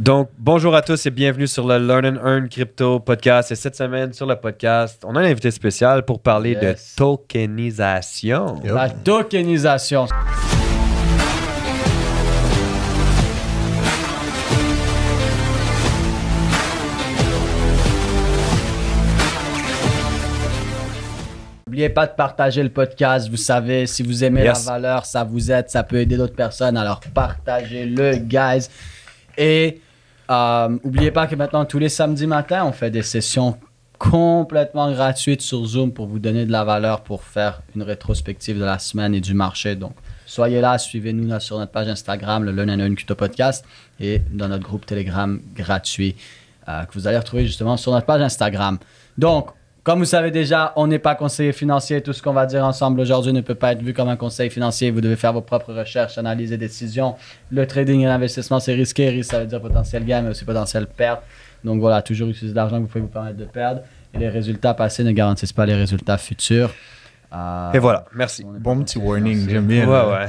Donc, bonjour à tous et bienvenue sur le Learn and Earn Crypto Podcast. Et cette semaine, sur le podcast, on a un invité spécial pour parler de tokenisation. La tokenisation. N'oubliez pas de partager le podcast. Vous savez, si vous aimez la valeur, ça vous aide, ça peut aider d'autres personnes. Alors, partagez-le, guys. Et n'oubliez pas que maintenant, tous les samedis matins, on fait des sessions complètement gratuites sur Zoom pour vous donner de la valeur pour faire une rétrospective de la semaine et du marché. Donc, soyez là, suivez-nous sur notre page Instagram, le Learn and Earn Crypto Podcast, et dans notre groupe Telegram gratuit que vous allez retrouver justement sur notre page Instagram. Donc, comme vous savez déjà, on n'est pas conseiller financier. Tout ce qu'on va dire ensemble aujourd'hui ne peut pas être vu comme un conseil financier. Vous devez faire vos propres recherches, analyses et décisions. Le trading et l'investissement, c'est risqué. Risque, ça veut dire potentiel gain, mais aussi potentiel perte. Donc voilà, toujours utiliser de l'argent que vous pouvez vous permettre de perdre. Et les résultats passés ne garantissent pas les résultats futurs. Et voilà, merci. Bon petit warning, j'aime bien. Ouais.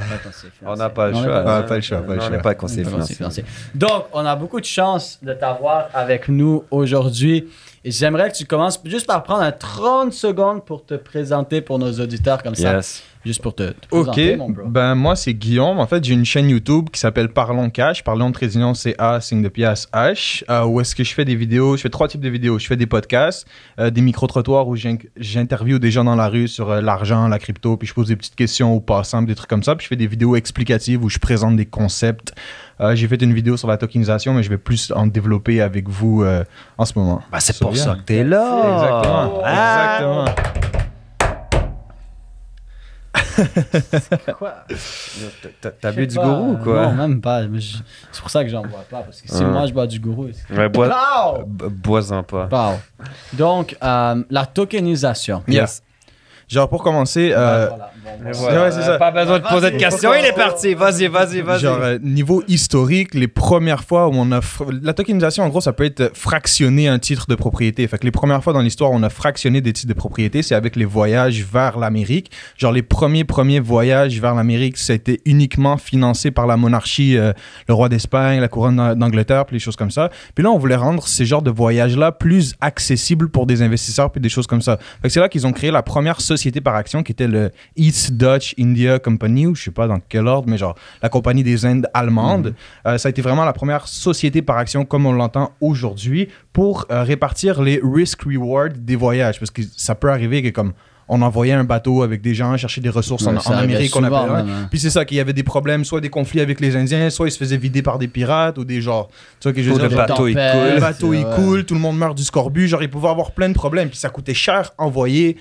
On n'a pas le choix. Pas le choix. On n'est pas conseiller financier. Donc, on a beaucoup de chance de t'avoir avec nous aujourd'hui. Et j'aimerais que tu commences juste par prendre 30 secondes pour te présenter pour nos auditeurs comme ça. Juste pour te présenter, mon bro. Ben moi, c'est Guillaume. En fait, j'ai une chaîne YouTube qui s'appelle Parlons Cash. Parlons de Tradition, c'est A, signe de pièce H. Où est-ce que je fais des vidéos. Je fais 3 types de vidéos. Je fais des podcasts, des micro-trottoirs où j'interviewe des gens dans la rue sur l'argent, la crypto, puis je pose des petites questions aux passants, des trucs comme ça. Puis je fais des vidéos explicatives où je présente des concepts. J'ai fait une vidéo sur la tokenisation, mais je vais plus en développer avec vous en ce moment. Ben, c'est pour ça que t'es là. Exactement. Quoi? T'as bu du gourou ou quoi? Non, même pas. C'est pour ça que j'en bois pas. Parce que si moi je bois du gourou. Bois-en pas. Wow. Donc, la tokenisation. Yes. Genre, pour commencer. Ouais, c'est ça. Pas besoin de poser de questions, il est parti. Vas-y. Genre, niveau historique, les premières fois où on a. La tokenisation, en gros, ça peut être fractionner un titre de propriété. Fait que les premières fois dans l'histoire, on a fractionné des titres de propriété, c'est avec les voyages vers l'Amérique. Genre, les premiers voyages vers l'Amérique, c'était uniquement financé par la monarchie, le roi d'Espagne, la couronne d'Angleterre, puis les choses comme ça. Puis là, on voulait rendre ces genres de voyages-là plus accessibles pour des investisseurs, puis des choses comme ça. Fait que c'est là qu'ils ont créé la première société par action qui était le East Dutch India Company, ou je sais pas dans quel ordre, mais genre la compagnie des Indes allemandes. Ça a été vraiment la première société par action comme on l'entend aujourd'hui pour répartir les risk-reward des voyages, parce que ça peut arriver que comme on envoyait un bateau avec des gens chercher des ressources en Amérique. Puis c'est ça, qu'il y avait des problèmes, soit des conflits avec les Indiens, soit ils se faisaient vider par des pirates ou des genres. Tu vois que je veux dire, le bateau il coule. Le bateau il coule, tout le monde meurt du scorbut. Genre, ils pouvaient avoir plein de problèmes. Puis ça coûtait cher envoyer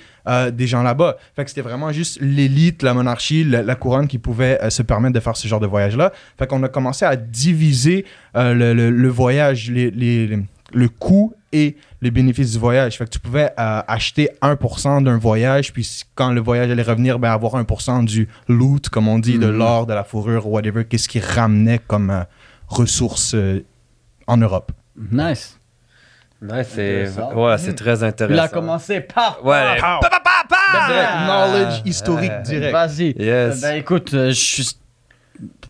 des gens là-bas. Fait que c'était vraiment juste l'élite, la monarchie, la couronne qui pouvait se permettre de faire ce genre de voyage-là. Fait qu'on a commencé à diviser le voyage, le coût et les bénéfices du voyage. Fait que tu pouvais acheter 1% d'un voyage, puis quand le voyage allait revenir, ben avoir 1% du loot, comme on dit, de l'or, de la fourrure, whatever, qu'est-ce qui ramenait comme ressources en Europe. Nice. C'est très intéressant. Il a commencé par... Knowledge historique direct. Vas-y. Yes. Ben écoute, je suis...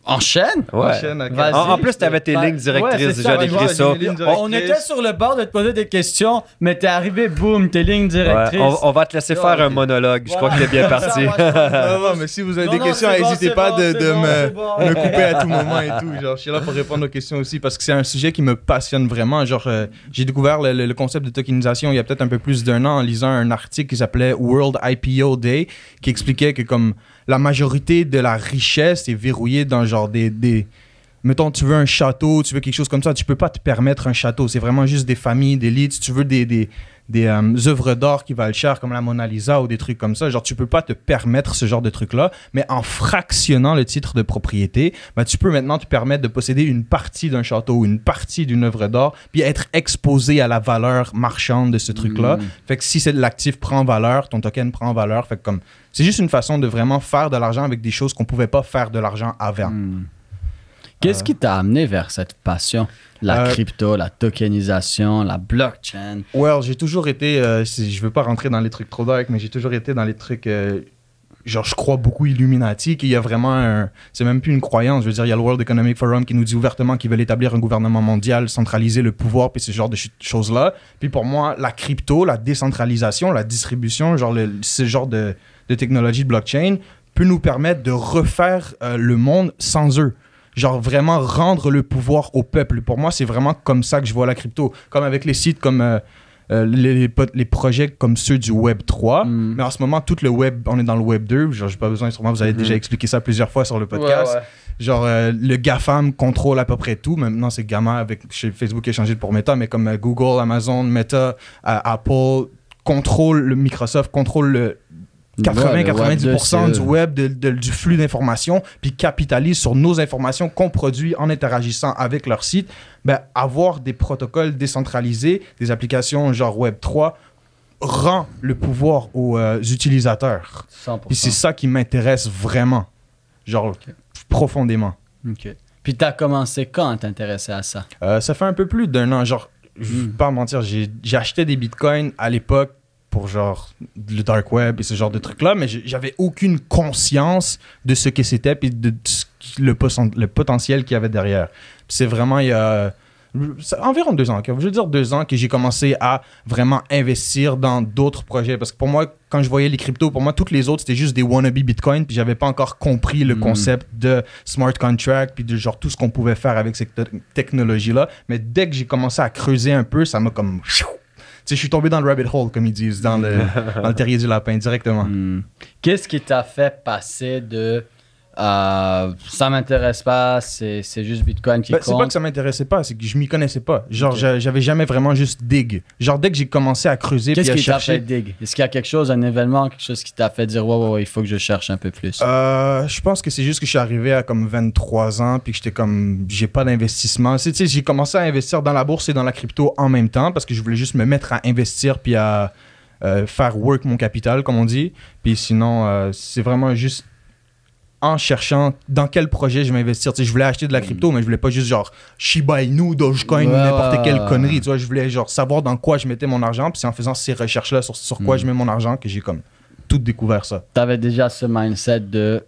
Enchaîne. En plus, tu avais tes lignes directrices. J'ai écrit ça. On était sur le bord de te poser des questions, mais t'es arrivé, boum, tes lignes directrices. On va te laisser faire un monologue. Je crois que t'es bien parti. Non, mais si vous avez des questions, n'hésitez pas de me couper à tout moment et tout. Genre, je suis là pour répondre aux questions aussi parce que c'est un sujet qui me passionne vraiment. Genre, j'ai découvert le concept de tokenisation il y a peut-être un peu plus d'1 an en lisant un article qui s'appelait World IPO Day, qui expliquait que comme la majorité de la richesse est verrouillée dans genre mettons, tu veux un château, tu veux quelque chose comme ça, tu peux pas te permettre un château. C'est vraiment juste des familles, d'élite. Si tu veux des œuvres d'art qui valent cher, comme la Mona Lisa ou des trucs comme ça, genre, tu peux pas te permettre ce genre de trucs-là. Mais en fractionnant le titre de propriété, ben, tu peux maintenant te permettre de posséder une partie d'un château, une partie d'une œuvre d'art, puis être exposé à la valeur marchande de ce truc-là. Fait que si l'actif prend valeur, ton token prend valeur. Fait que comme, c'est juste une façon de vraiment faire de l'argent avec des choses qu'on pouvait pas faire de l'argent avant. Qu'est-ce qui t'a amené vers cette passion? La crypto, la tokenisation, la blockchain? Well, j'ai toujours été, je veux pas rentrer dans les trucs trop dark, mais j'ai toujours été dans les trucs genre, je crois beaucoup Illuminati, qu'il y a vraiment c'est même plus une croyance. Je veux dire, il y a le World Economic Forum qui nous dit ouvertement qu'ils veulent établir un gouvernement mondial, centraliser le pouvoir, puis ce genre de choses-là. Puis pour moi, la crypto, la décentralisation, la distribution, genre ce genre de technologie de blockchain peut nous permettre de refaire le monde sans eux. Genre vraiment rendre le pouvoir au peuple. Pour moi, c'est vraiment comme ça que je vois la crypto. Comme avec les sites comme... les projets comme ceux du Web 3, mais en ce moment, tout le Web, on est dans le Web 2, genre j'ai pas besoin, sûrement vous avez déjà expliqué ça plusieurs fois sur le podcast. Ouais. Genre le GAFAM contrôle à peu près tout, maintenant c'est Gamma chez Facebook qui a changé pour Meta, mais comme Google, Amazon, Meta, Apple, contrôle Microsoft, contrôle le 80-90% du web, du flux d'informations, puis capitalise sur nos informations qu'on produit en interagissant avec leur site. Ben, avoir des protocoles décentralisés, des applications genre Web3, rend le pouvoir aux utilisateurs. 100%. Puis c'est ça qui m'intéresse vraiment, genre profondément. OK. Puis t'as commencé quand à t'intéresser à ça? Ça fait un peu plus d'un an. Genre, je vais pas mentir, j'ai acheté des bitcoins à l'époque pour genre le dark web et ce genre de trucs-là, mais j'avais aucune conscience de ce que c'était puis de le potentiel qu'il y avait derrière. Puis c'est vraiment il y a environ 2 ans, je veux dire 2 ans que j'ai commencé à vraiment investir dans d'autres projets. Parce que pour moi, quand je voyais les cryptos, pour moi, toutes les autres, c'était juste des wannabe Bitcoin, puis j'avais pas encore compris le concept de smart contract, puis de genre tout ce qu'on pouvait faire avec cette technologie-là. Mais dès que j'ai commencé à creuser un peu, ça m'a comme... je suis tombé dans le rabbit hole, comme ils disent, dans le terrier du lapin, directement. Qu'est-ce qui t'a fait passer de ça m'intéresse pas, c'est juste Bitcoin qui compte? C'est pas que ça m'intéressait pas, c'est que je m'y connaissais pas. Genre, j'avais jamais vraiment juste dig. Genre, dès que j'ai commencé à creuser puis à chercher... Qu'est-ce qui t'a fait dig? Est-ce qu'il y a quelque chose, un événement, quelque chose qui t'a fait dire ouais, il faut que je cherche un peu plus? Je pense que c'est juste que je suis arrivé à comme 23 ans puis que j'étais comme... J'ai pas d'investissement. Tu sais, j'ai commencé à investir dans la bourse et dans la crypto en même temps parce que je voulais juste me mettre à investir puis à faire work mon capital, comme on dit. Puis sinon, c'est vraiment juste en cherchant dans quel projet je vais investir. Tu sais, je voulais acheter de la crypto, mais je voulais pas juste genre Shiba Inu, Dogecoin ou n'importe quelle connerie. Tu vois, je voulais genre savoir dans quoi je mettais mon argent. Puis c'est en faisant ces recherches-là sur quoi je mets mon argent que j'ai comme tout découvert ça. T'avais déjà ce mindset de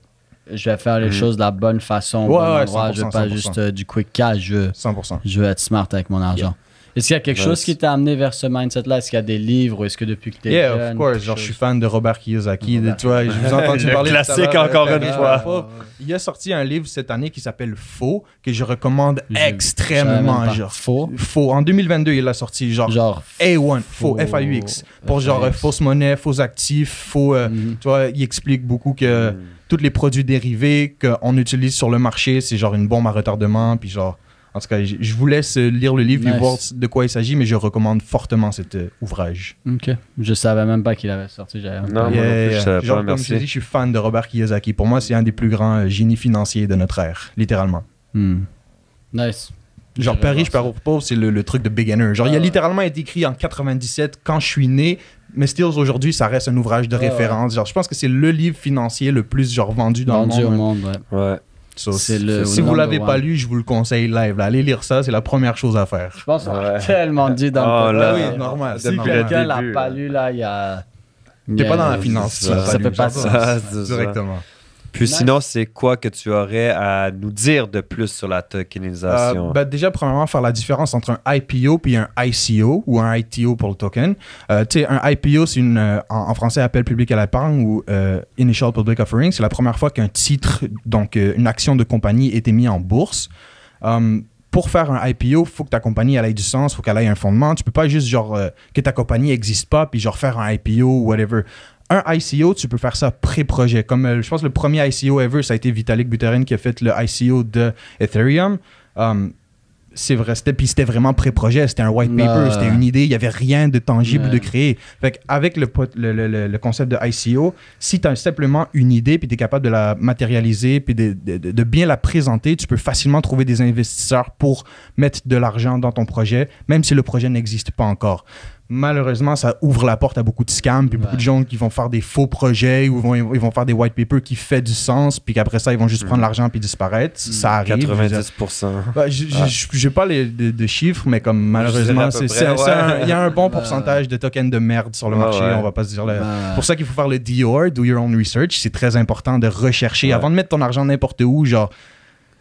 je vais faire les choses de la bonne façon, au bon endroit. Je veux pas 100%. Juste du quick cash. Je veux être smart avec mon argent. Yeah. Est-ce qu'il y a quelque chose qui t'a amené vers ce mindset-là? Est-ce qu'il y a des livres ou est-ce que depuis que t'es jeune? Of course. Genre, je suis fan de Robert Kiyosaki. Tu vois, je vous ai entendu parler de classique encore une fois. Il a sorti un livre cette année qui s'appelle Faux, que je recommande extrêmement. Genre, Faux. En 2022, il l'a sorti. Genre A1, Faux, F-A-U-X. Pour genre fausse monnaie, faux actifs, faux... Tu vois, il explique beaucoup que tous les produits dérivés qu'on utilise sur le marché, c'est genre une bombe à retardement, puis genre... En tout cas, je vous laisse lire le livre et voir de quoi il s'agit, mais je recommande fortement cet ouvrage. OK. Je savais même pas qu'il avait sorti. Non, genre, comme je dis, je suis fan de Robert Kiyosaki. Pour moi, c'est un des plus grands génies financiers de notre ère, littéralement. Nice. Genre, Père riche, Père pauvre, c'est le truc de beginner. Genre, il a littéralement été écrit en 97 quand je suis né, mais still, aujourd'hui, ça reste un ouvrage de référence. Genre, je pense que c'est le livre financier le plus genre vendu dans le monde. Vendu au monde, ouais. Si vous l'avez pas lu, je vous le conseille live. Là. Allez lire ça, c'est la première chose à faire. Je pense qu'on a tellement dit dans le podcast. Oui, normal. Si quelqu'un l'a pas lu, là, il y a... T'es pas dans la finance. Ça peut pas ça. Directement. Puis sinon, c'est quoi que tu aurais à nous dire de plus sur la tokenisation? Déjà, premièrement, faire la différence entre un IPO puis un ICO ou un ITO pour le token. Tu sais, un IPO, c'est en français, appel public à l'épargne ou Initial Public Offering. C'est la première fois qu'un titre, donc une action de compagnie, est émis en bourse. Pour faire un IPO, il faut que ta compagnie elle ait du sens, il faut qu'elle ait un fondement. Tu peux pas juste genre que ta compagnie n'existe pas puis genre faire un IPO ou whatever. Un ICO, tu peux faire ça pré-projet. Comme je pense le premier ICO ever, ça a été Vitalik Buterin qui a fait le ICO de Ethereum. C'est vrai, c'était vraiment pré-projet, c'était un white paper, c'était une idée, il n'y avait rien de tangible de créer. Fait avec le concept de ICO, si tu as simplement une idée puis tu es capable de la matérialiser puis de bien la présenter, tu peux facilement trouver des investisseurs pour mettre de l'argent dans ton projet, même si le projet n'existe pas encore. malheureusement, ça ouvre la porte à beaucoup de scams, puis beaucoup de gens qui vont faire des faux projets ou ils vont faire des white papers qui font du sens, puis qu'après ça, ils vont juste prendre l'argent puis disparaître. Ça arrive. 90%. J'ai pas de chiffres, mais comme malheureusement, il y a un bon pourcentage de tokens de merde sur le marché, on va pas se dire. Pour ça qu'il faut faire le DOR, Do Your Own Research. C'est très important de rechercher avant de mettre ton argent n'importe où. Genre,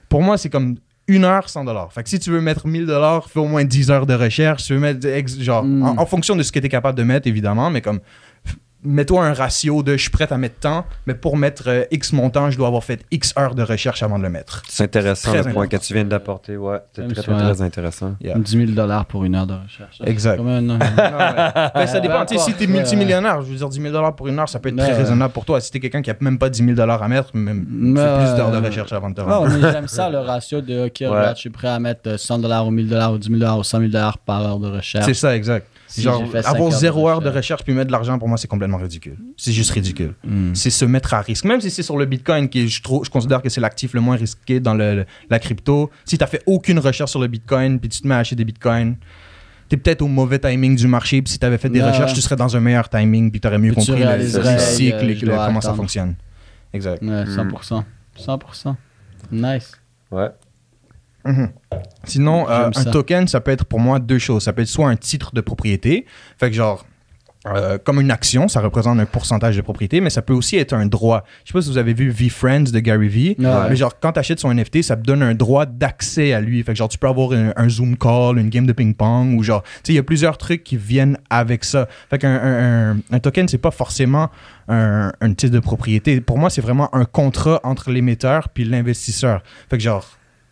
pour moi, c'est comme 1 heure, $100. Fait que si tu veux mettre $1000, fais au moins 10 heures de recherche. Tu veux mettre, genre, en fonction de ce que tu es capable de mettre, évidemment, mais comme, mets-toi un ratio de je suis prêt à mettre tant, mais pour mettre X montant, je dois avoir fait X heures de recherche avant de le mettre. C'est intéressant le point que tu viens d'apporter. Ouais, c'est très intéressant. Yeah. $10 000 pour 1 heure de recherche. Exact. Ça dépend. Si tu es multimillionnaire, je veux dire, $10 000 pour 1 heure, ça peut être très raisonnable pour toi. Si tu es quelqu'un qui n'a même pas $10 000 à mettre, même fais plus d'heures de recherche avant de te rendre. J'aime ça, le ratio de OK, regarde, je suis prêt à mettre $100 ou $1000 ou $10 ou $100 000 par heure de recherche. C'est ça, exact. Genre, avoir 0 heure de recherche puis mettre de l'argent, pour moi, c'est complètement ridicule. C'est juste ridicule. C'est se mettre à risque. Même si c'est sur le Bitcoin, qui je considère que c'est l'actif le moins risqué dans la crypto. Si tu n'as fait aucune recherche sur le Bitcoin puis tu te mets à acheter des Bitcoins, tu es peut-être au mauvais timing du marché. Puis si tu avais fait des recherches, tu serais dans un meilleur timing puis tu aurais mieux compris le cycle et comment ça fonctionne. Exact. 100%. 100%. Nice. Ouais. Sinon, un token, ça peut être pour moi 2 choses. Ça peut être soit un titre de propriété, fait que genre, comme une action, ça représente un pourcentage de propriété, mais ça peut aussi être un droit. Je sais pas si vous avez vu V-Friends de Gary Vee, mais genre, quand tu achètes son NFT, ça te donne un droit d'accès à lui. Fait que genre, tu peux avoir un Zoom call, une game de ping-pong, ou genre, tu sais, il y a plusieurs trucs qui viennent avec ça. Fait qu'un token, c'est pas forcément un titre de propriété. Pour moi, c'est vraiment un contrat entre l'émetteur puis l'investisseur. Fait que genre,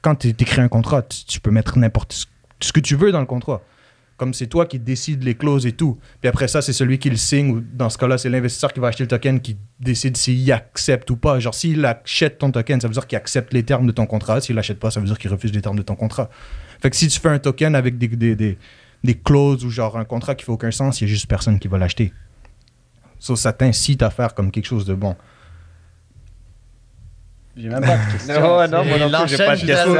quand tu écris un contrat, tu peux mettre n'importe ce que tu veux dans le contrat. Comme c'est toi qui décides les clauses et tout. Puis après ça, c'est celui qui le signe, ou dans ce cas-là, c'est l'investisseur qui va acheter le token qui décide s'il accepte ou pas. Genre, s'il achète ton token, ça veut dire qu'il accepte les termes de ton contrat. S'il l'achète pas, ça veut dire qu'il refuse les termes de ton contrat. Fait que si tu fais un token avec des clauses ou genre un contrat qui fait aucun sens, il y a juste personne qui va l'acheter. Ça t'incite à faire comme quelque chose de bon. J'ai même pas de questions. Non, moi non plus, j'ai pas de questions.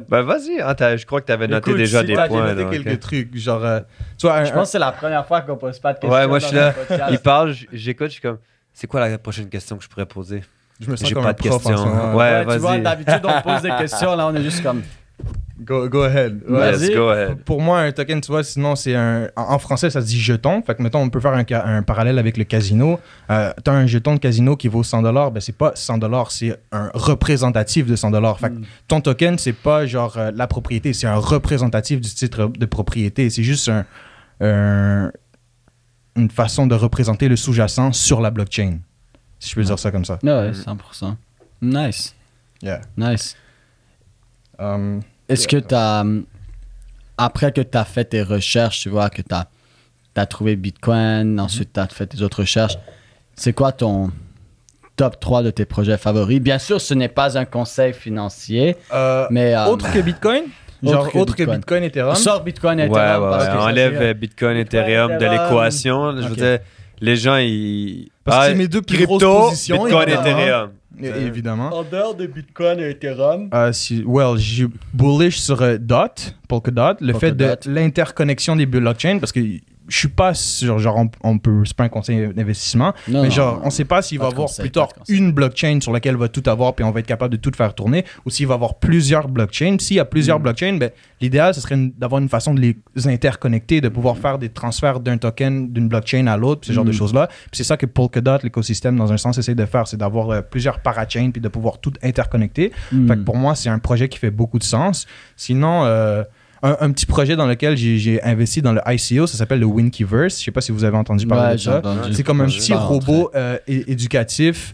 Ben vas-y, je crois que tu avais noté déjà des points. J'ai noté quelques trucs, genre... je pense que c'est la première fois qu'on pose pas de questions. Ouais, moi je suis là, il parle, j'écoute, je suis comme, c'est quoi la prochaine question que je pourrais poser? Je me sens j'ai comme pas un de questions. Ouais, vas-y. Tu vois, d'habitude on pose des questions, là on est juste comme... Go ahead. Let's go ahead. Pour moi, un token, tu vois, sinon, c'est en français, ça se dit jeton. Fait que, mettons, on peut faire un parallèle avec le casino. T'as un jeton de casino qui vaut $100. Ben, c'est pas $100, c'est un représentatif de $100. Fait que ton token, c'est pas genre la propriété, c'est un représentatif du titre de propriété. C'est juste une façon de représenter le sous-jacent sur la blockchain. Si je peux dire ça comme ça. Ouais, 100%. Nice. Yeah. Nice. Est-ce que après que tu as fait tes recherches, tu vois, que tu as trouvé Bitcoin, ensuite tu as fait tes autres recherches, c'est quoi ton top 3 de tes projets favoris? Bien sûr, ce n'est pas un conseil financier, mais... autre que Bitcoin? Genre autre que Bitcoin, Ethereum? Sors Bitcoin, Ethereum. Ouais, enlève Bitcoin, Ethereum de l'équation. Je veux dire, les gens, ils... Parce que c'est mes deux plus grosses positions. Bitcoin, Ethereum. Évidemment. En dehors de Bitcoin et Ethereum. Je suis bullish sur Polkadot, le fait de l'interconnexion des blockchains, parce que je suis pas sûr, genre c'est pas un conseil d'investissement, mais genre on sait pas s'il va avoir plus tard une blockchain sur laquelle va tout avoir puis on va être capable de tout faire tourner, ou s'il va avoir plusieurs blockchains. S'il y a plusieurs blockchains, ben l'idéal ce serait d'avoir une façon de les interconnecter, de pouvoir faire des transferts d'un token d'une blockchain à l'autre, ce genre de choses là. Puis c'est ça que Polkadot, l'écosystème dans un sens essaie de faire, c'est d'avoir plusieurs parachains puis de pouvoir tout interconnecter. Fait que pour moi c'est un projet qui fait beaucoup de sens. Sinon un petit projet dans lequel j'ai investi dans le ICO, ça s'appelle le Winkyverse. Je sais pas si vous avez entendu parler de ça. C'est comme un petit robot éducatif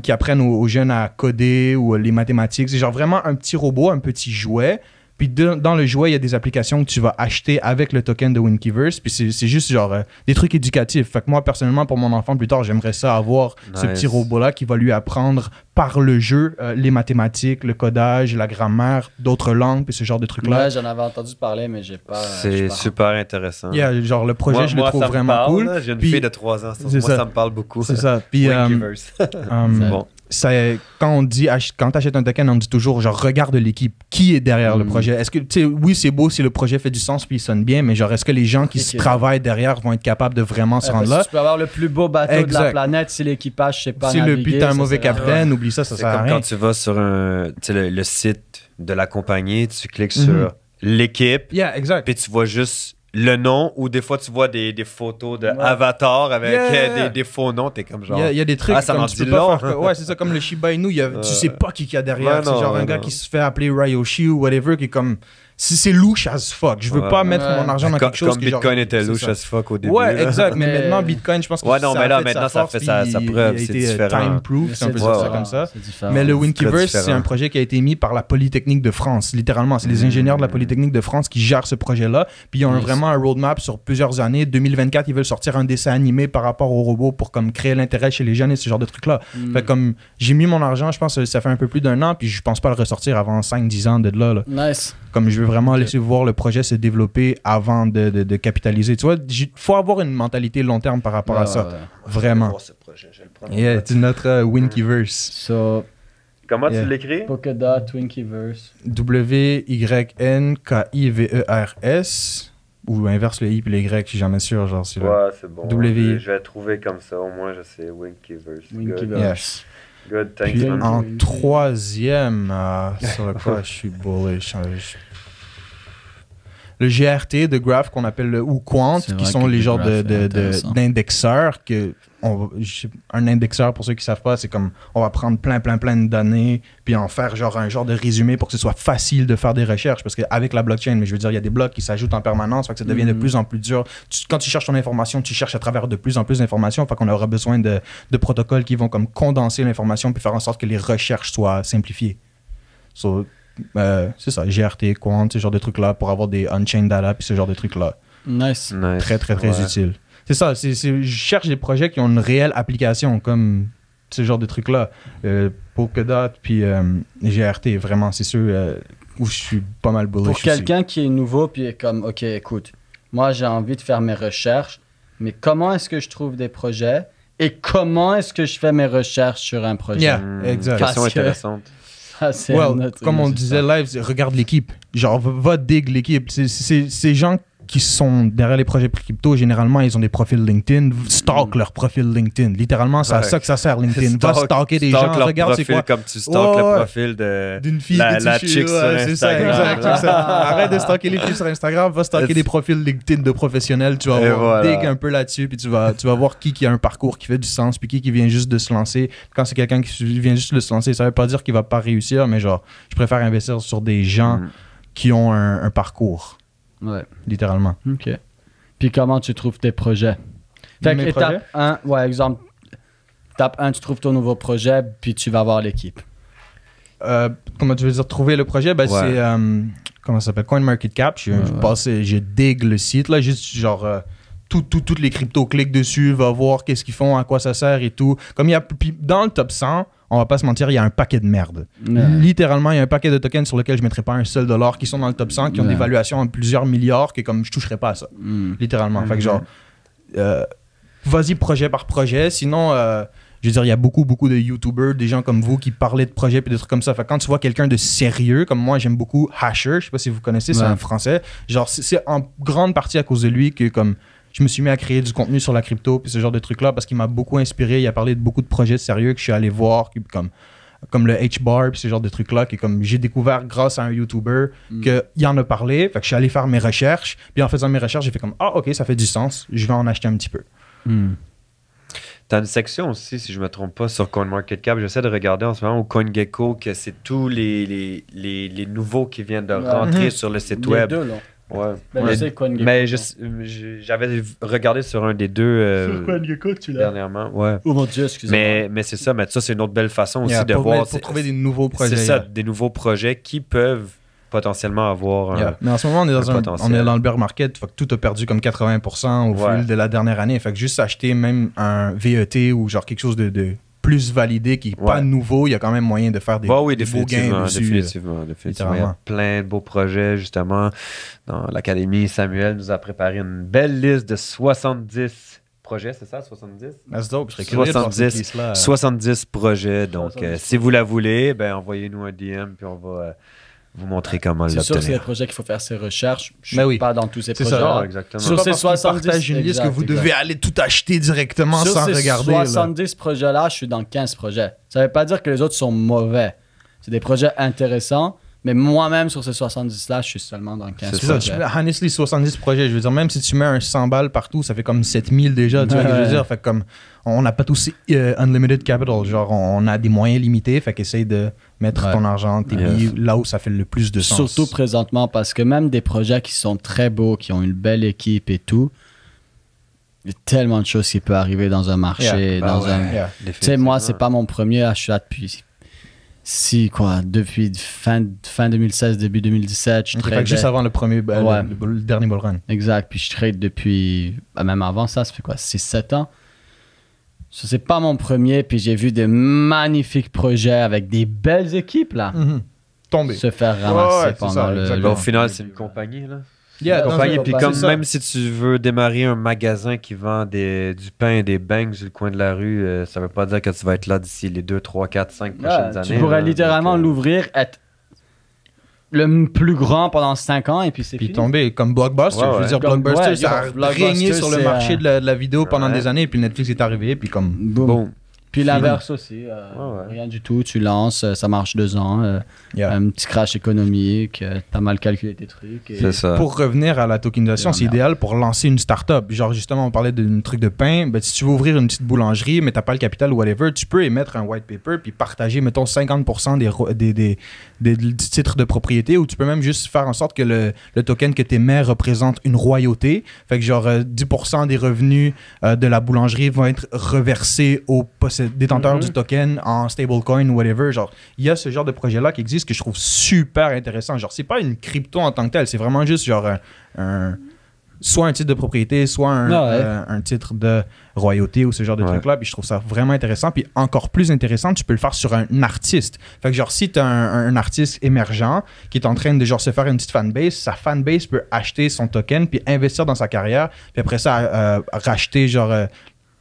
qui apprennent aux jeunes à coder ou les mathématiques. C'est genre vraiment un petit robot, un petit jouet. Puis dans le jouet, il y a des applications que tu vas acheter avec le token de Winkyverse. Puis c'est juste genre des trucs éducatifs. Fait que moi, personnellement, pour mon enfant, plus tard, j'aimerais ça avoir ce petit robot-là qui va lui apprendre par le jeu les mathématiques, le codage, la grammaire, d'autres langues, puis ce genre de trucs-là. Ouais, j'en avais entendu parler, mais j'ai pas... C'est super intéressant. Yeah, genre le projet, je le trouve vraiment cool. J'ai une fille de 3 ans, ça me parle beaucoup. C'est ça. Puis, Winkyverse. quand tu achètes un token, on dit toujours, genre, regarde l'équipe. Qui est derrière le projet? Est-ce que, tu sais, oui, c'est beau si le projet fait du sens puis il sonne bien, mais genre, est-ce que les gens qui travaillent derrière vont être capables de vraiment se rendre là? Tu peux avoir le plus beau bateau de la planète si l'équipage sait pas naviguer. Si t'as un mauvais capitaine, oublie ça sert à rien. Quand tu vas sur le site de la compagnie, tu cliques sur l'équipe, puis tu vois juste le nom, ou des fois tu vois des photos d'avatars avec des faux noms, t'es comme genre... Il y a des trucs ça comme m'en tu peux dit pas long. faire... Ouais, c'est ça, comme le Shiba Inu, tu sais pas qui y a derrière. C'est genre un gars qui se fait appeler Ryoshi ou whatever, qui est comme... C'est louche as fuck. Je veux pas mettre mon argent dans quelque chose comme Bitcoin était louche as fuck au début. Ouais, exact. Mais maintenant, Bitcoin, je pense que maintenant, ça fait sa preuve. C'est différent. Time-proof, c'est un peu ça comme ça. Mais le Winkiverse, c'est un projet qui a été mis par la Polytechnique de France. Littéralement, c'est les ingénieurs de la Polytechnique de France qui gèrent ce projet-là. Puis ils ont vraiment un roadmap sur plusieurs années. 2024, ils veulent sortir un dessin animé par rapport aux robots pour comme créer l'intérêt chez les jeunes et ce genre de trucs-là. Fait comme j'ai mis mon argent, je pense que ça fait un peu plus d'1 an, puis je pense pas le ressortir avant 5-10 ans de là. Nice. Comme je veux vraiment laisser voir le projet se développer avant de capitaliser. Tu vois, il faut avoir une mentalité long terme par rapport à ça. Vraiment. Ce projet, je vais le prendre. C'est notre Winkiverse. Comment tu l'écris? Polkadot Winkiverse. W-Y-N-K-I-V-E-R-S. Ou inverse le I puis le Y, je suis jamais sûr. Genre, c'est c'est bon. W. Je vais trouver comme ça. Au moins, je sais Winkiverse. Winkiverse. Good, thanks. Puis en troisième, sur quoi je suis bullish. Le GRT de Graph qu'on appelle ou Quant, qui sont les genres d'indexeurs. Un indexeur, pour ceux qui ne savent pas, c'est comme on va prendre plein de données puis en faire un genre de résumé pour que ce soit facile de faire des recherches. Parce qu'avec la blockchain, mais je veux dire, il y a des blocs qui s'ajoutent en permanence, fait que ça devient de plus en plus dur. Quand tu cherches ton information, tu cherches à travers de plus en plus d'informations, fait qu'on aura besoin de protocoles qui vont comme condenser l'information puis faire en sorte que les recherches soient simplifiées. C'est ça, GRT, Quant, ce genre de trucs-là, pour avoir des on-chain data, puis ce genre de trucs-là. Nice. Très utile. C'est ça, je cherche des projets qui ont une réelle application, comme ce genre de trucs-là. Polkadot, puis GRT, vraiment, c'est ceux où je suis pas mal bullish. Pour quelqu'un qui est nouveau, puis est comme, OK, écoute, moi j'ai envie de faire mes recherches, mais comment est-ce que je trouve des projets et comment est-ce que je fais mes recherches sur un projet? Exact. Question intéressante. Comme on disait live, regarde l'équipe. Genre, va dig l'équipe. Ces gens qui sont derrière les projets crypto, généralement, ils ont des profils LinkedIn. Stalk leur profil LinkedIn. Littéralement, c'est à ça que ça sert, LinkedIn. Va stalker des gens. Regarde, c'est quoi. Comme tu stalkes le profil d'une fille la chick sur Instagram. C'est ça, exact. Arrête de stalker les filles sur Instagram. Va stalker des profils LinkedIn de professionnels. Tu vas dig un peu là-dessus. Puis tu vas voir qui a un parcours qui fait du sens. Puis qui vient juste de se lancer. Quand c'est quelqu'un qui vient juste de se lancer, ça veut pas dire qu'il va pas réussir. Mais genre, je préfère investir sur des gens qui ont un parcours. Ouais. Littéralement. OK. Puis comment tu trouves tes projets? Fait que étape 1, exemple, étape 1, tu trouves ton nouveau projet, puis tu vas voir l'équipe. Comment tu veux dire trouver le projet? C'est, comment ça s'appelle? CoinMarketCap. Je dig le site, là, juste genre... toutes les cryptos cliquent dessus, va voir qu'est-ce qu'ils font, à quoi ça sert et tout. Comme puis dans le top 100, on va pas se mentir, il y a un paquet de merde. Littéralement, il y a un paquet de tokens sur lesquels je mettrais pas un seul dollar qui sont dans le top 100, qui ont des valuations en plusieurs milliards, que comme je toucherais pas à ça. Littéralement. Fait que genre, vas-y projet par projet. Sinon, je veux dire, il y a beaucoup de YouTubers, des gens comme vous qui parlaient de projets et des trucs comme ça. Fait que quand tu vois quelqu'un de sérieux, comme moi, j'aime beaucoup Hasher, je sais pas si vous connaissez, c'est un français. Genre, c'est en grande partie à cause de lui que comme je me suis mis à créer du contenu sur la crypto puis ce genre de trucs-là parce qu'il m'a beaucoup inspiré. Il a parlé de beaucoup de projets sérieux que je suis allé voir, comme le H-Bar puis ce genre de trucs-là que comme j'ai découvert grâce à un YouTuber qu'il en a parlé. Fait que je suis allé faire mes recherches. Puis en faisant mes recherches, j'ai fait comme « Ah, OK, ça fait du sens. Je vais en acheter un petit peu. » T'as une section aussi, si je me trompe pas, sur CoinMarketCap. J'essaie de regarder en ce moment au CoinGecko que c'est tous les nouveaux qui viennent de rentrer sur le site web. Les deux, là. Ouais. Mais j'avais regardé sur un des deux sur CoinGecko, tu l'as dernièrement. Ouais. Oh mon Dieu, excusez-moi. Mais c'est ça, mais ça c'est une autre belle façon aussi de voir. Pour trouver des nouveaux projets. C'est ça, des nouveaux projets qui peuvent potentiellement avoir Mais en ce moment, on est dans le bear market, fait que tout a perdu comme 80% au fil de la dernière année. Fait que juste acheter même un VET ou genre quelque chose de plus validé qui n'est pas nouveau, il y a quand même moyen de faire des beaux gains dessus. Définitivement. Il y a plein de beaux projets, justement. Dans l'Académie, Samuel nous a préparé une belle liste de 70 projets, c'est ça, 70? That's dope, je serais curieux de voir cette liste-là. 70 projets, donc si vous la voulez, envoyez-nous un DM, puis on va vous montrer comment l'obtenir. C'est sûr que c'est des projets qu'il faut faire ses recherches. Je suis pas dans tous ces projets. Ça, exactement. Sur ces 70, partagent une liste que vous devez aller tout acheter directement sans regarder. Sur ces 70 projets-là, je suis dans 15 projets. Ça ne veut pas dire que les autres sont mauvais. C'est des projets intéressants. Mais moi-même, sur ces 70-là, je suis seulement dans 15 projets. C'est ça, honestly, 70 projets. Je veux dire, même si tu mets un 100 balles partout, ça fait comme 7000 déjà. Tu vois ce que je veux dire? Fait comme, on n'a pas tous unlimited capital. Genre, on a des moyens limités. Fait qu'essaye de mettre ton argent, tes billes, là où ça fait le plus de sens. Surtout présentement, parce que même des projets qui sont très beaux, qui ont une belle équipe et tout, il y a tellement de choses qui peuvent arriver dans un marché. Tu sais, moi, c'est pas mon premier achat depuis... depuis fin 2016, début 2017, je trade. Juste avant le dernier bull run. Exact. Puis je trade depuis, même avant ça fait quoi, 6-7 ans. Ça, c'est pas mon premier. Puis j'ai vu des magnifiques projets avec des belles équipes, là. Tomber. Se faire ramasser pendant au final, c'est une compagnie, là. Compagnie, puis comme même si tu veux démarrer un magasin qui vend du pain et des bangs sur le coin de la rue, ça veut pas dire que tu vas être là d'ici les 2, 3, 4, 5 prochaines années. Tu pourrais littéralement l'ouvrir, être le plus grand pendant 5 ans et puis c'est fini. Puis tomber comme Blockbuster. Je veux dire, Blockbuster, ça a régné sur le marché de la vidéo pendant des années, puis Netflix est arrivé, puis comme boum. Puis l'inverse aussi, rien du tout, tu lances, ça marche 2 ans, un petit crash économique, t'as mal calculé tes trucs. C'est ça. Pour revenir à la tokenisation, c'est idéal pour lancer une start-up. Genre justement, on parlait d'un truc de pain, si tu veux ouvrir une petite boulangerie, mais t'as pas le capital ou whatever, tu peux émettre un white paper puis partager, mettons, 50% des titres de propriété, ou tu peux même juste faire en sorte que le token que tu émets représente une royauté. Fait que genre 10% des revenus de la boulangerie vont être reversés aux détenteurs du token en stablecoin ou whatever. Genre, il y a ce genre de projet-là qui existe que je trouve super intéressant. Genre, c'est pas une crypto en tant que telle, c'est vraiment juste genre soit un titre de propriété, soit un titre de royauté ou ce genre de truc-là. Puis je trouve ça vraiment intéressant. Puis encore plus intéressant, tu peux le faire sur un artiste. Fait que genre, si tu as un artiste émergent qui est en train de genre se faire une petite fanbase, sa fanbase peut acheter son token puis investir dans sa carrière. Puis après ça, racheter genre...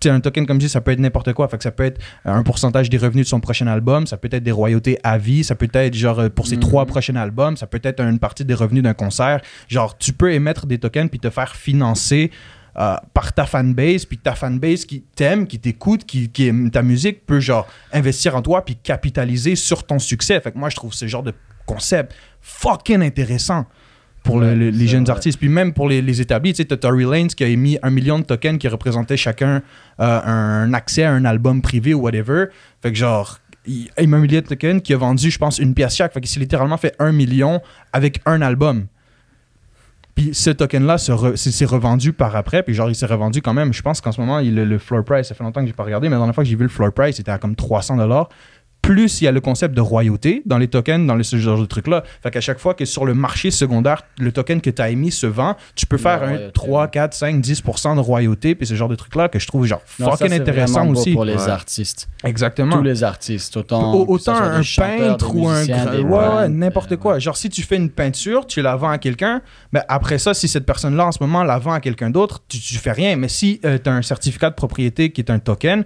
un token comme je dis, ça peut être n'importe quoi. Fait que ça peut être un pourcentage des revenus de son prochain album, ça peut être des royautés à vie, ça peut être genre pour ses 3 prochains albums, ça peut être une partie des revenus d'un concert. Genre, tu peux émettre des tokens puis te faire financer par ta fanbase, puis ta fanbase qui t'aime, qui t'écoute, qui aime ta musique, peut genre investir en toi puis capitaliser sur ton succès. Fait que moi, je trouve ce genre de concept fucking intéressant pour les jeunes artistes. Puis même pour les établis, tu sais, t'as Tory Lanez qui a émis 1 million de tokens qui représentaient chacun un accès à un album privé ou whatever. Fait que genre, il a émis 1 million de tokens qui a vendu, je pense, 1 pièce chaque. Fait qu'il s'est littéralement fait 1 million avec un album. Puis ce token-là s'est revendu par après. Puis genre, il s'est revendu quand même. Je pense qu'en ce moment, le floor price, ça fait longtemps que j'ai pas regardé, mais la dernière fois que j'ai vu le floor price, c'était à comme $300. Plus il y a le concept de royauté dans les tokens, dans ce genre de trucs-là. Fait qu'à chaque fois que sur le marché secondaire, le token que tu as émis se vend, tu peux faire un 3, 4, 5, 10% de royauté, puis ce genre de trucs-là que je trouve genre fucking intéressant aussi. Pour les artistes. Autant. Tous les artistes. Autant un peintre ou un... n'importe quoi. Genre, si tu fais une peinture, tu la vends à quelqu'un, mais après ça, si cette personne-là, en ce moment, la vend à quelqu'un d'autre, tu fais rien. Mais si tu as un certificat de propriété qui est un token,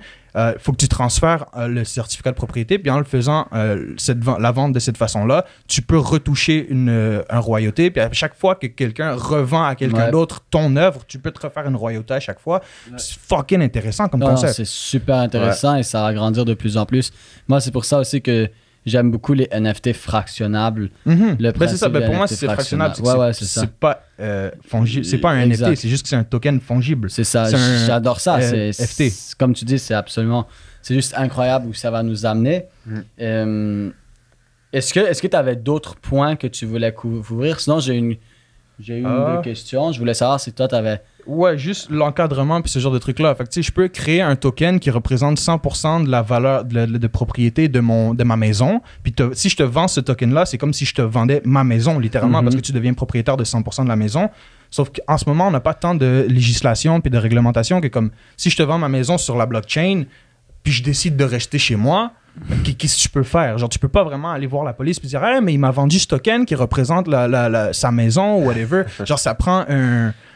faut que tu transfères le certificat de propriété, puis en le faisant la vente de cette façon-là, tu peux retoucher un royauté, puis à chaque fois que quelqu'un revend à quelqu'un d'autre ton œuvre, tu peux te refaire une royauté à chaque fois. C'est fucking intéressant comme concept. C'est super intéressant et ça va grandir de plus en plus. Moi, c'est pour ça aussi que j'aime beaucoup les NFT fractionnables. C'est ça. Pour moi, c'est fractionnable. C'est pas fongible. C'est pas un NFT, c'est juste que c'est un token fongible. C'est ça. J'adore ça. FT. Comme tu dis, c'est absolument... C'est juste incroyable où ça va nous amener. Est-ce que tu avais d'autres points que tu voulais couvrir? Sinon, j'ai une deux questions. Je voulais savoir si toi, tu avais... Ouais, juste l'encadrement puis ce genre de trucs-là. Fait que, tu sais, je peux créer un token qui représente 100% de la valeur de propriété de ma maison. Puis si je te vends ce token-là, c'est comme si je te vendais ma maison, littéralement, parce que tu deviens propriétaire de 100% de la maison. Sauf qu'en ce moment, on n'a pas tant de législation puis de réglementation que comme si je te vends ma maison sur la blockchain, puis je décide de rester chez moi, qu'est-ce que tu peux faire? Genre, tu peux pas vraiment aller voir la police et dire « Hey, mais il m'a vendu ce token qui représente sa maison ou whatever. » Genre, ça prend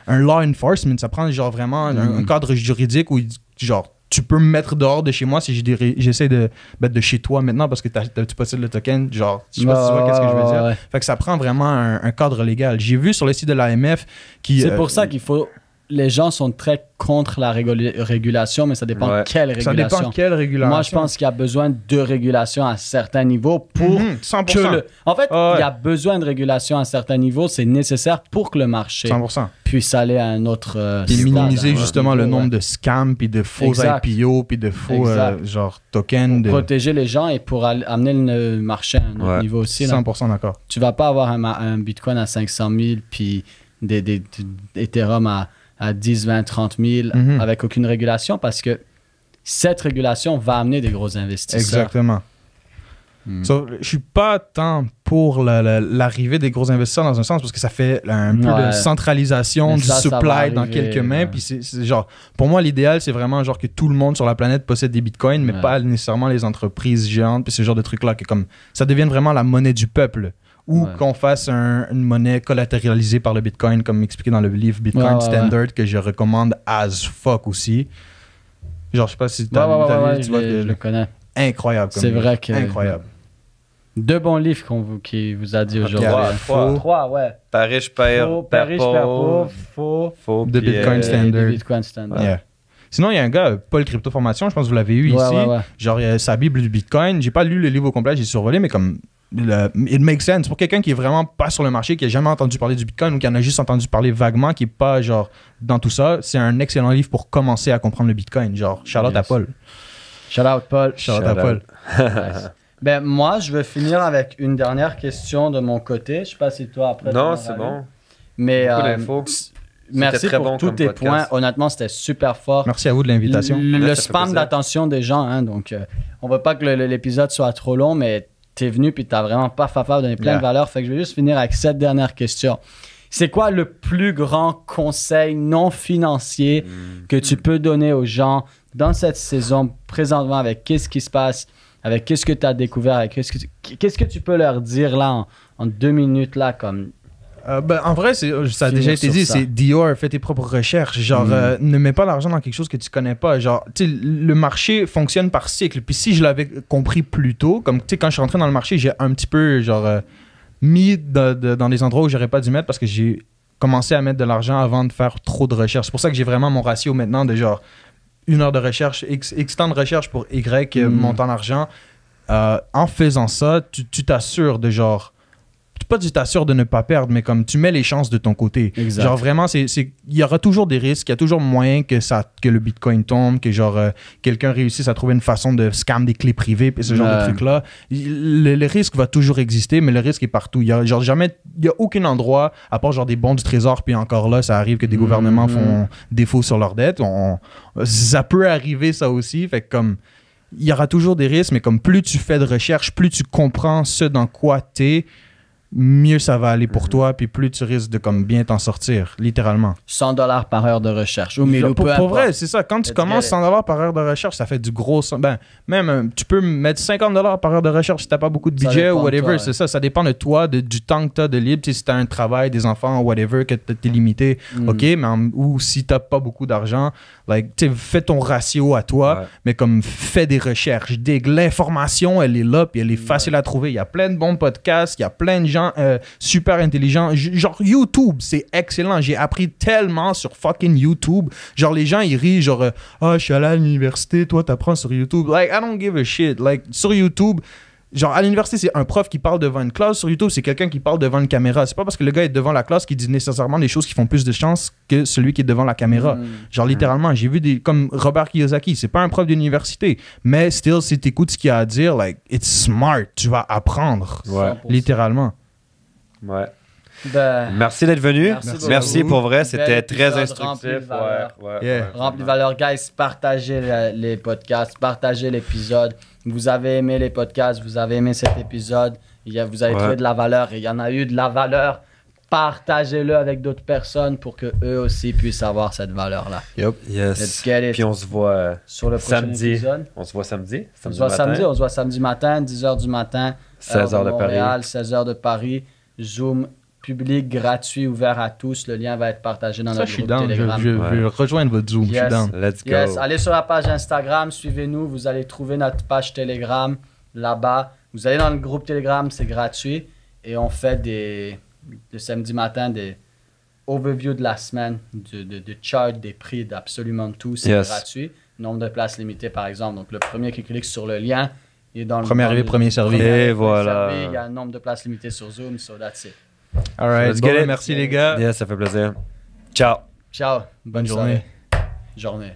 un law enforcement, ça prend genre vraiment un cadre juridique où genre tu peux me mettre dehors de chez moi si j'essaie de mettre de chez toi maintenant parce que tu possèdes le token. Genre, je sais pas si tu vois qu'est-ce que je veux dire. Fait que ça prend vraiment un cadre légal. J'ai vu sur le site de l'AMF qui... C'est pour ça qu'il faut... Les gens sont très contre la régulation, mais ça dépend quelle régulation. Ça dépend quelle régulation. Moi, je pense qu'il y a besoin de régulation à certains niveaux pour 100%. que En fait, il y a besoin de régulation à certains niveaux. C'est nécessaire pour que le marché 100%. puisse aller à un autre puis minimiser justement le nombre de scams, puis de faux IPO, puis de faux genre tokens. Pour protéger les gens et pour amener le marché à un autre niveau aussi. 100% d'accord. Tu vas pas avoir un Bitcoin à 500 000 puis des Ethereum à 10, 20, 30 000 avec aucune régulation parce que cette régulation va amener des gros investisseurs. Exactement. So, je suis pas tant pour l'arrivée des gros investisseurs dans un sens parce que ça fait un peu de centralisation du supply dans quelques mains. Puis c'est genre, pour moi, l'idéal, c'est vraiment genre que tout le monde sur la planète possède des bitcoins, mais pas nécessairement les entreprises géantes. Puis ce genre de trucs-là, que comme ça devienne vraiment la monnaie du peuple. Ou qu'on fasse une monnaie collatéralisée par le Bitcoin, comme expliqué dans le livre Bitcoin Standard, que je recommande as fuck aussi. Genre, je sais pas si tu as lu, tu vois, je le connais. Incroyable. C'est vrai que... Incroyable. 2 bons livres qui vous a dit aujourd'hui. 3, ouais. Pas riche, père pauvre. Faux. De Bitcoin Standard. Yeah. Sinon, il y a un gars, Paul Crypto Formation, je pense que vous l'avez eu ici. Genre, il y a sa Bible du Bitcoin. J'ai pas lu le livre au complet, j'ai survolé, mais comme... It makes sense. Pour quelqu'un qui est vraiment pas sur le marché, qui a jamais entendu parler du Bitcoin ou qui en a juste entendu parler vaguement, qui est pas genre dans tout ça, c'est un excellent livre pour commencer à comprendre le Bitcoin. Genre, shout out à Paul. Shout out Paul. Shout out à Paul. Ben, moi, je vais finir avec une dernière question de mon côté. Je sais pas si toi après. Non, c'est bon. Mais merci pour tous tes points. Honnêtement, c'était super fort. Merci à vous de l'invitation. Le spam d'attention des gens, hein, donc on veut pas que l'épisode soit trop long, mais t'es venu puis t'as vraiment pas donné plein de valeurs. Fait que je vais juste finir avec cette dernière question. C'est quoi le plus grand conseil non financier que tu peux donner aux gens dans cette saison présentement avec qu'est-ce qui se passe, avec qu'est-ce que tu as découvert, avec qu'est-ce que tu peux leur dire là en 2 minutes là comme... En vrai, ça a déjà été dit, c'est Dior, fais tes propres recherches. Genre, ne mets pas l'argent dans quelque chose que tu connais pas. Genre, tu sais, le marché fonctionne par cycle. Puis si je l'avais compris plus tôt, comme tu sais, quand je suis rentré dans le marché, j'ai un petit peu, genre, mis dans des endroits où j'aurais pas dû mettre parce que j'ai commencé à mettre de l'argent avant de faire trop de recherches. C'est pour ça que j'ai vraiment mon ratio maintenant de genre 1 heure de recherche, X temps de recherche pour Y montant d'argent. En faisant ça, tu t'assures de genre... Pas tu t'assures de ne pas perdre, mais comme tu mets les chances de ton côté. Exact. Genre vraiment, il y aura toujours des risques, il y a toujours moyen que le Bitcoin tombe, que genre quelqu'un réussisse à trouver une façon de scam des clés privées et ce genre de trucs-là. Le risque va toujours exister, mais le risque est partout. Il y a aucun endroit, à part genre des bons du trésor, puis encore là, ça arrive que des gouvernements font défaut sur leurs dettes. Ça peut arriver ça aussi, fait que comme... Il y aura toujours des risques, mais comme plus tu fais de recherche, plus tu comprends ce dans quoi t'es, mieux ça va aller pour toi, puis plus tu risques de comme bien t'en sortir, littéralement. $100 par heure de recherche. Pour vrai, c'est ça. Quand tu commences $100 par heure de recherche, ça fait du gros... Ben, même, tu peux mettre $50 par heure de recherche si t'as pas beaucoup de budget ou whatever. C'est ça. Ça dépend de toi, du temps que t'as de libre. Si t'as un travail, des enfants, whatever, que t'es limité, OK, mais ou si t'as pas beaucoup d'argent, like, fais ton ratio à toi, mais comme fais des recherches. L'information, elle est là, puis elle est facile à trouver. Il y a plein de bons podcasts, il y a plein de gens super intelligents. Genre YouTube, c'est excellent. J'ai appris tellement sur fucking YouTube. Genre les gens ils rient genre je suis allé à l'université, toi t'apprends sur YouTube. Like I don't give a shit. Like sur YouTube, genre à l'université c'est un prof qui parle devant une classe, sur YouTube c'est quelqu'un qui parle devant une caméra. C'est pas parce que le gars est devant la classe qu'il dit nécessairement des choses qui font plus de chance que celui qui est devant la caméra. Genre littéralement, j'ai vu comme Robert Kiyosaki, c'est pas un prof d'université, mais still si t'écoutes ce qu'il a à dire, like it's smart, tu vas apprendre. Littéralement. Ouais. Merci d'être venu. Merci pour vrai, c'était très instructif. Rempli de valeur. Guys, partagez les podcasts, partagez l'épisode. Vous avez aimé les podcasts, vous avez aimé cet épisode, vous avez trouvé de la valeur et il y en a eu de la valeur. Partagez-le avec d'autres personnes pour qu'eux aussi puissent avoir cette valeur-là. Yes. Puis on se voit sur le samedi. Épisode. On se voit samedi. On se voit samedi matin, 10h du matin. 16h de Montréal, Paris. 16h de Paris. Zoom public, gratuit, ouvert à tous. Le lien va être partagé dans notre groupe Telegram. Je vais rejoindre votre Zoom. Yes. Je suis down. Let's go. Yes. Allez sur la page Instagram, suivez-nous. Vous allez trouver notre page Telegram là-bas. Vous allez dans le groupe Telegram, c'est gratuit. Et on fait le samedi matin des overviews de la semaine, de chart, des prix, d'absolument tout. C'est gratuit. Nombre de places limitées, par exemple. Donc, le premier qui clique sur le lien, il est dans le... Premier arrivé, premier servi. Et voilà. Il y a un nombre de places limitées sur Zoom, so that's it. All right. Bon, merci les gars. Yeah, ça fait plaisir. Ciao. Ciao. Bonne journée. Journée.